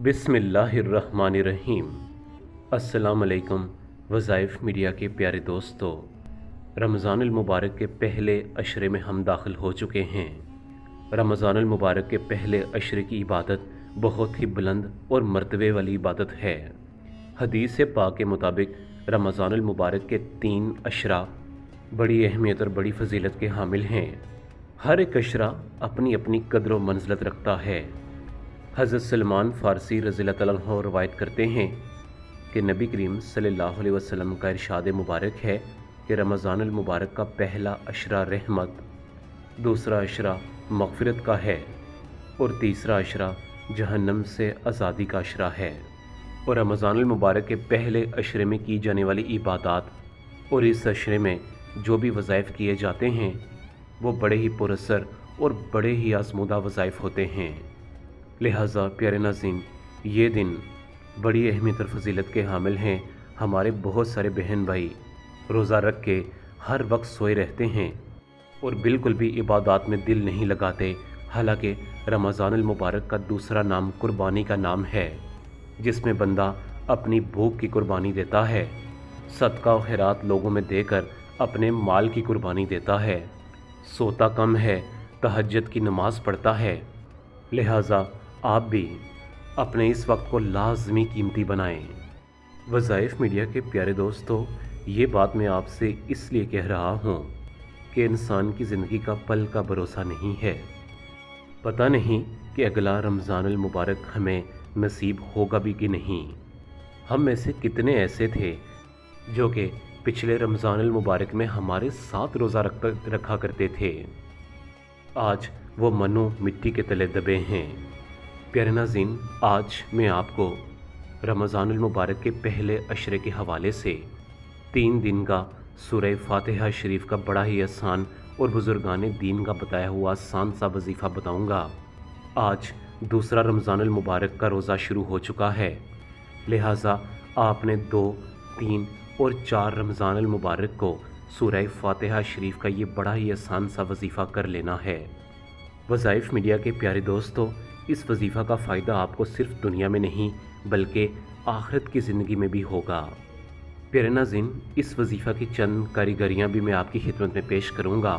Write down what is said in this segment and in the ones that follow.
बिस्मिल्लाहिर्रहमानिर्रहीम। अस्सलाम अलैकुम वज़ाइफ मीडिया के प्यारे दोस्तों, रमज़ानुल मुबारक के पहले अशरे में हम दाखिल हो चुके हैं। रमज़ानुल मुबारक के पहले अशरे की इबादत बहुत ही बुलंद और मर्तबे वाली इबादत है। हदीस पाक के मुताबिक रमज़ानुल मुबारक के 3 अशरा बड़ी अहमियत और बड़ी फजीलत के हामिल हैं। हर एक अशरा अपनी अपनी कदर व मंज़िलत रखता है। हज़रत सलमान फ़ारसी रज़ियल्लाहु अन्हु रवायत करते हैं कि नबी करीम सल्लल्लाहु अलैहि वसल्लम का इरशाद मुबारक है कि रमज़ानुल मुबारक का पहला अशरा रहमत, दूसरा अशरा मग़फ़िरत का है और तीसरा अशरा जहन्नम से आज़ादी का अशरा है। और रमज़ानुल मुबारक के पहले अशरे में की जाने वाली इबादत और इस अशरे में जो भी वज़ाइफ किए जाते हैं वो बड़े ही पुरअसर और बड़े ही आज़मूदा वज़ाइफ होते हैं। लिहाजा प्यारे नाज़रीन, ये दिन बड़ी अहमियत और फजीलत के हामिल हैं। हमारे बहुत सारे बहन भाई रोज़ा रख के हर वक्त सोए रहते हैं और बिल्कुल भी इबादत में दिल नहीं लगाते। हालांकि रमज़ानुल मुबारक का दूसरा नाम कुर्बानी का नाम है, जिसमें बंदा अपनी भूख की कुर्बानी देता है, सदका व खैरात लोगों में देकर अपने माल की कुर्बानी देता है, सोता कम है, तहज्जुद की नमाज़ पढ़ता है। लिहाजा आप भी अपने इस वक्त को लाजमी कीमती बनाएं। वज़ाइफ मीडिया के प्यारे दोस्तों, ये बात मैं आपसे इसलिए कह रहा हूँ कि इंसान की ज़िंदगी का पल का भरोसा नहीं है। पता नहीं कि अगला रमज़ानुल मुबारक हमें नसीब होगा भी कि नहीं। हम में से कितने ऐसे थे जो कि पिछले रमज़ानुल मुबारक में हमारे साथ रोज़ा रखा करते थे, आज वो मनो मिट्टी के तले दबे हैं। प्यारे नाज़रीन, आज मैं आपको रमज़ानुल मुबारक के पहले अशरे के हवाले से 3 दिन का सूरह फातिहा शरीफ का बड़ा ही आसान और बुज़ुर्गान दीन का बताया हुआ आसान सा वजीफ़ा बताऊंगा। आज दूसरा रमज़ानुल मुबारक का रोज़ा शुरू हो चुका है, लिहाजा आपने 2, 3 और 4 रमज़ानुल मुबारक को सूरह फातिहा शरीफ का ये बड़ा ही आसान सा वजीफ़ा कर लेना है। वज़ाइफ मीडिया के प्यारे दोस्तों, इस वजीफ़ा का फ़ायदा आपको सिर्फ दुनिया में नहीं बल्कि आखिरत की ज़िंदगी में भी होगा। प्यारे नाज़रीन, इस वजीफ़ा की चंद कारीगरियाँ भी मैं आपकी खिदमत में पेश करूँगा।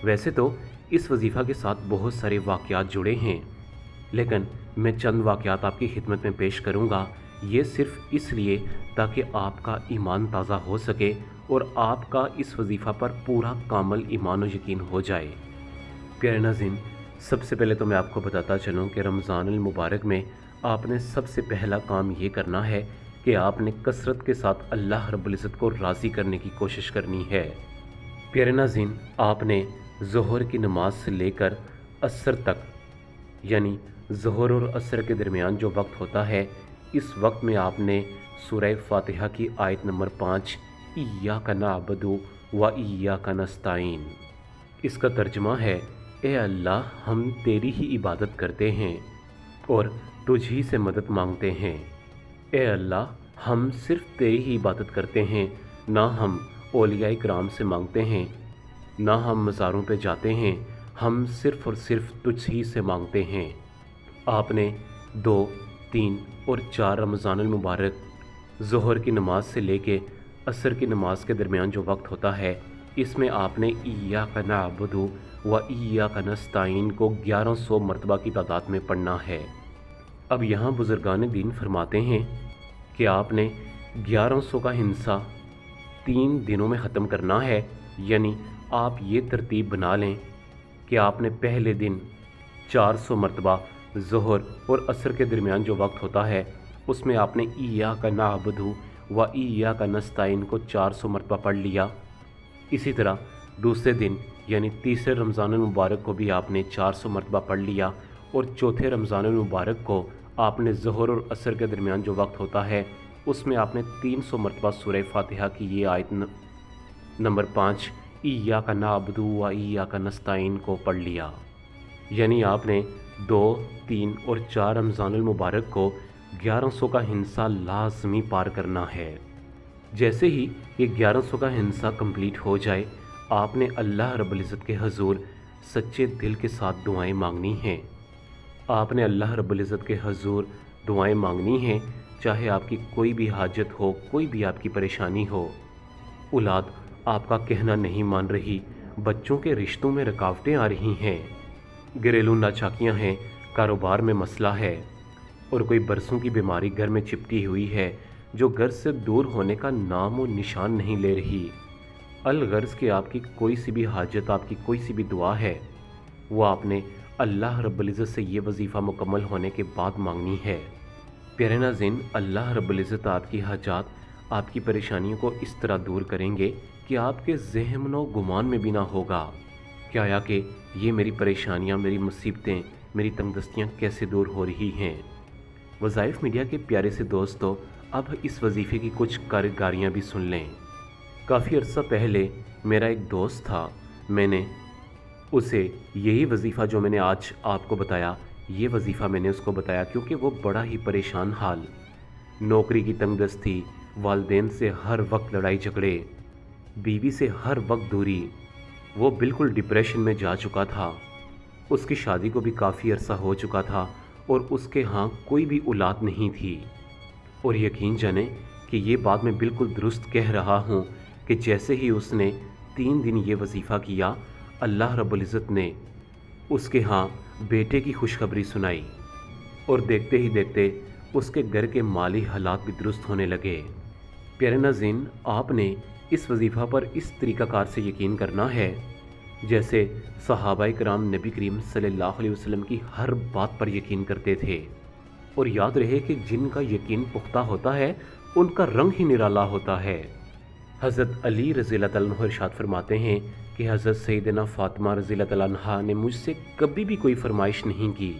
वैसे तो इस वजीफ़ा के साथ बहुत सारे वाक़यात जुड़े हैं, लेकिन मैं चंद वाक़यात आपकी खिदमत में पेश करूँगा, ये सिर्फ़ इसलिए ताकि आपका ईमान ताज़ा हो सके और आपका इस वजीफ़ा पर पूरा कामिल ईमान और यकीन हो जाए। प्यारे नाज़रीन, सबसे पहले तो मैं आपको बताता चलूँ कि रमज़ानुल मुबारक में आपने सबसे पहला काम ये करना है कि आपने कसरत के साथ अल्लाह रब्बुल इज़्ज़त को राज़ी करने की कोशिश करनी है। प्यारे नाज़रीन, आपने ज़ोहर की नमाज से लेकर असर तक, यानी ज़ोहर और असर के दरमियान जो वक्त होता है, इस वक्त में आपने सूरह फातिहा की आयत नंबर 5 इय्याका नअबुदु व इय्याका नस्तईन, इसका तर्जुमा है, ए अल्लाह, हम तेरी ही इबादत करते हैं और तुझ ही से मदद मांगते हैं। ए अल्लाह, हम सिर्फ़ तेरी ही इबादत करते हैं, ना हम औलिया किराम से मांगते हैं, ना हम मज़ारों पे जाते हैं, हम सिर्फ़ और सिर्फ तुझ ही से मांगते हैं। आपने 2, 3 और 4 रमज़ानुल मुबारक ज़ोहर की नमाज से लेके असर की नमाज के दरमियान जो वक्त होता है, इसमें आपने इय्याका नअबुदु व इय्याका नस्तईन को 1100 मरतबा की तादाद में पढ़ना है। अब यहाँ बुज़ुर्गान दीन फरमाते हैं कि आपने 1100 का हिस्सा 3 दिनों में ख़त्म करना है। यानी आप ये तरतीब बना लें कि आपने पहले दिन 400 मरतबा ज़ोहर और असर के दरमियान जो वक्त होता है, उसमें आपने इय्याका नअबुदु व इय्याका नस्तईन को 400 मरतबा पढ़ लिया। इसी तरह दूसरे दिन यानी तीसरे रमज़ानुल मुबारक को भी आपने 400 मरतबा पढ़ लिया और चौथे रमज़ानुल मुबारक को आपने ज़ोहर और असर के दरमियान जो वक्त होता है, उसमें आपने 300 मरतबा सूरह फातिहा की ये आयत नंबर 5 इय्याका नअबुदु व इय्याका नस्तईन को पढ़ लिया। यानी आपने 2, 3 और 4 रमज़ानुल मुबारक को 1100 का हिस्सा लाजमी पार करना है। जैसे ही ये 1100 का हिस्सा कंप्लीट हो जाए, आपने अल्लाह रब्बुल इज़्ज़त के हजूर सच्चे दिल के साथ दुआएं मांगनी हैं। آپ نے اللہ رب العزت کے حضور دعائیں مانگنی ہیں، چاہے آپ کی کوئی بھی حاجت ہو، کوئی بھی آپ کی پریشانی ہو۔ اولاد آپ کا کہنا نہیں مان رہی، بچوں کے رشتوں میں رکاوٹیں آ رہی ہیں، گھریلو ناچاکیاں ہیں، کاروبار میں مسئلہ ہے، اور کوئی برسوں کی بیماری گھر میں چپٹی ہوئی ہے جو گھر سے دور ہونے کا نام و نشان نہیں لے رہی۔ الغرض کہ آپ کی کوئی سی بھی حاجت، آپ کی کوئی سی بھی دعا ہے، وہ آپ نے اللہ رب العزت سے یہ وظیفہ مکمل ہونے کے بعد مانگنی ہے۔ پیارے ناظرین، اللہ رب العزت آپ کی حاجات، آپ کی پریشانیوں کو اس طرح دور کریں گے کہ آپ کے ذہن و گمان میں بھی نہ ہوگا کہ آیا کہ یہ میری پریشانیاں، میری مصیبتیں، میری تنگ دستیاں کیسے دور ہو رہی ہیں۔ وظائف میڈیا کے پیارے سے دوستو، اب اس وظیفے کی کچھ کارگاریاں بھی سن لیں۔ کافی عرصہ پہلے میرا ایک دوست تھا، میں نے اسے یہی وظیفہ جو میں نے آج آپ کو بتایا، یہ وظیفہ میں نے اس کو بتایا کیونکہ وہ بڑا ہی پریشان حال، نوکری کی تنگ دستی، والدین سے ہر وقت لڑائی جھگڑے، بیوی سے ہر وقت دوری، وہ بالکل ڈپریشن میں جا چکا تھا۔ اس کی شادی کو بھی کافی عرصہ ہو چکا تھا اور اس کے ہاں کوئی بھی اولاد نہیں تھی۔ اور یقین جانیں کہ یہ بات میں بالکل درست کہہ رہا ہوں کہ جیسے ہی اس نے 3 دن یہ وظیفہ کیا، اللہ رب العزت نے اس کے ہاں بیٹے کی خوشخبری سنائی، اور دیکھتے ہی دیکھتے اس کے گھر کے مالی حالات بھی درست ہونے لگے۔ پیارے ناظرین، آپ نے اس وظیفہ پر اس طریقہ کار سے یقین کرنا ہے جیسے صحابہ کرام نبی کریم صلی اللہ علیہ وسلم کی ہر بات پر یقین کرتے تھے، اور یاد رہے کہ جن کا یقین پختہ ہوتا ہے ان کا رنگ ہی نرالا ہوتا ہے۔ حضرت علی رضی اللہ تعالیٰ عنہ ارشاد فرماتے ہیں کہ حضرت سیدنا فاطمہ رضی اللہ تعالیٰ عنہ نے مجھ سے کبھی بھی کوئی فرمائش نہیں کی۔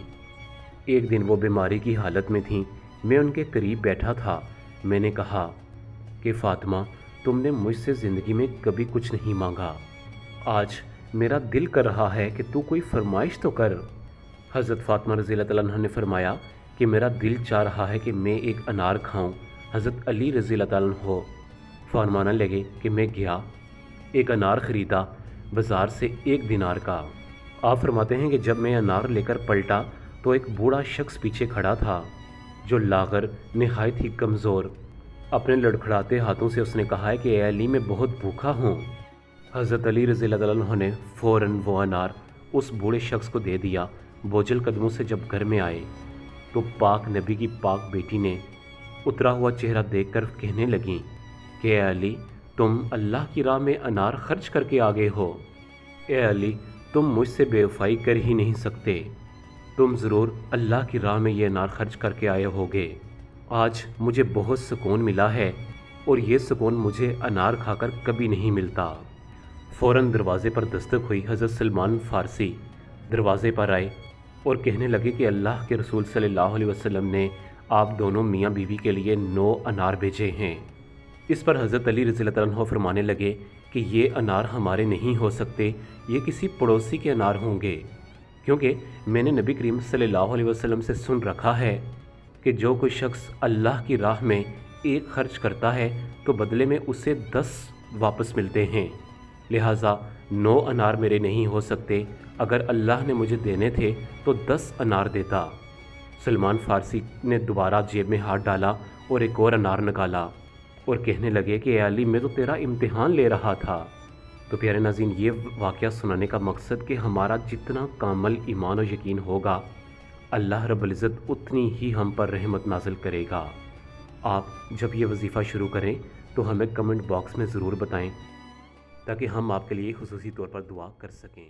ایک دن وہ بیماری کی حالت میں تھیں، میں ان کے قریب بیٹھا تھا، میں نے کہا کہ فاطمہ، تم نے مجھ سے زندگی میں کبھی کچھ نہیں مانگا، آج میرا دل کر رہا ہے کہ تو کوئی فرمائش تو کر۔ حضرت فاطمہ رضی اللہ تعالیٰ عنہ نے فرمایا کہ میرا دل چاہ رہا ہے کہ میں ایک انار کھاؤں۔ حضرت علی رضی اللہ تعالیٰ عنہ فرمانے لگے کہ میں گیا، ایک انار خریدا بازار سے 1 دینار کا۔ آپ فرماتے ہیں کہ جب میں انار لے کر پلٹا تو ایک بوڑھا شخص پیچھے کھڑا تھا جو لاغر، نہایت ہی کمزور، اپنے لڑکھڑاتے ہاتھوں سے اس نے کہا ہے کہ اے علی، میں بہت بھوکا ہوں۔ حضرت علی رضی اللہ تعالیٰ عنہ نے فوراً وہ انار اس بوڑھے شخص کو دے دیا۔ بوجھل قدموں سے جب گھر میں آئے تو پاک نبی کی پاک بیٹی نے اترا ہوا چہرہ دیکھ کر کہنے لگیں کہ اے علی، تم اللہ کی راہ میں انار خرچ کر کے آگے ہو۔ اے علی، تم مجھ سے بے وفائی کر ہی نہیں سکتے، تم ضرور اللہ کی راہ میں یہ انار خرچ کر کے آئے ہوگے۔ آج مجھے بہت سکون ملا ہے، اور یہ سکون مجھے انار کھا کر کبھی نہیں ملتا۔ فوراً دروازے پر دستک ہوئی، حضرت سلمان فارسی دروازے پر آئے اور کہنے لگے کہ اللہ کے رسول صلی اللہ علیہ وسلم نے آپ دونوں میاں بیوی کے لیے 9 انار بھیجے ہیں۔ اس پر حضرت علی رضی اللہ عنہ فرمانے لگے کہ یہ انار ہمارے نہیں ہو سکتے، یہ کسی پڑوسی کے انار ہوں گے، کیونکہ میں نے نبی کریم صلی اللہ علیہ وسلم سے سن رکھا ہے کہ جو کوئی شخص اللہ کی راہ میں 1 خرچ کرتا ہے تو بدلے میں اسے 10 واپس ملتے ہیں، لہٰذا 9 انار میرے نہیں ہو سکتے، اگر اللہ نے مجھے دینے تھے تو 10 انار دیتا۔ سلمان فارسی نے دوبارہ جیب میں ہاتھ ڈالا اور ایک اور انار نکالا اور کہنے لگے کہ اے علی، میں تو تیرا امتحان لے رہا تھا۔ تو پیارے ناظرین، یہ واقعہ سنانے کا مقصد کہ ہمارا جتنا کامل ایمان و یقین ہوگا، اللہ رب العزت اتنی ہی ہم پر رحمت نازل کرے گا۔ آپ جب یہ وظیفہ شروع کریں تو ہمیں کمنٹ باکس میں ضرور بتائیں تاکہ ہم آپ کے لیے خصوصی طور پر دعا کر سکیں۔